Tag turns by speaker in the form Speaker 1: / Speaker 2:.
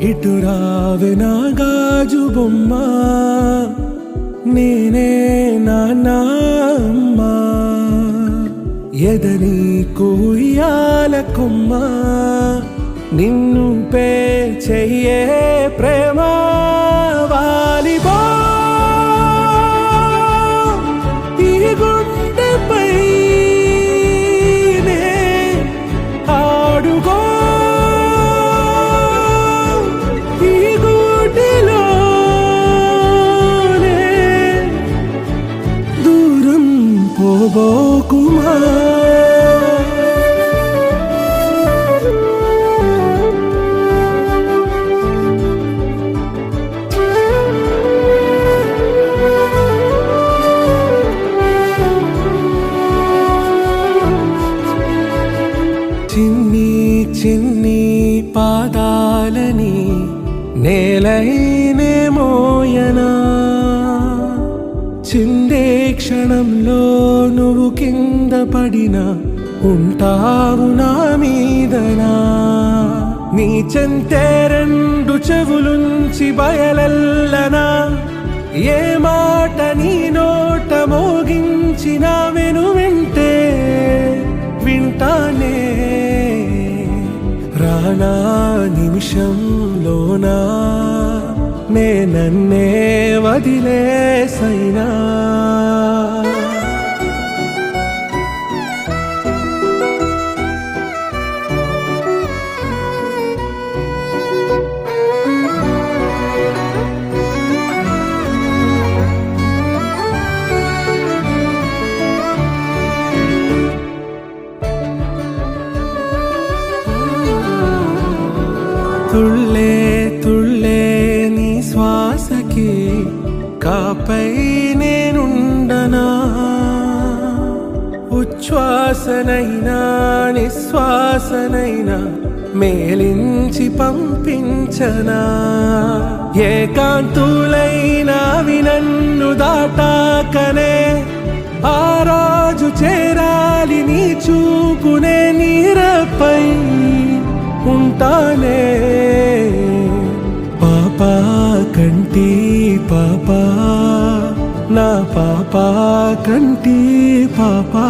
Speaker 1: ఇటు రావే నా గాజు బొమ్మ, నేనే నాన్నమ్మ. ఎదని కొయ్యాల కొమ్మ, నిన్ను పే చెయ్యే ప్రేమ వాలిబా. ఈ గుండెపై నే ఆడుగో, ఈ గుడిలోనే దూరం పోబోకుమా. చిన్ని చిన్ని పాదాలని నేలైనే మోయనా, చిందే క్షణంలో నువ్వు కింద పడినా ఉంటావు నా మీదనా. నీ చెంతే రెండు చెవులుంచి బయలెల్లనా, ఏ మాట నీ నోట మోగించిన వెను వింటే వింటానే. రానా నిమిషంలోనా నే నన్నే వదిలేసైనా. తుళ్ళే తుళ్ళే నీ శ్వాసకి కాపై నేనుండనా, ఉచ్ఛ్వాసనైనా నిశ్వాసనైనా మేలించి పంపించనా. ఏకాంతులైనవి నన్ను దాటాకనే ఆ రోజు చేరాలి నీ చూపునే నీరపై ఉంటానే. పాపా కంటి పాపా, నా పాపా కంటి పాపా.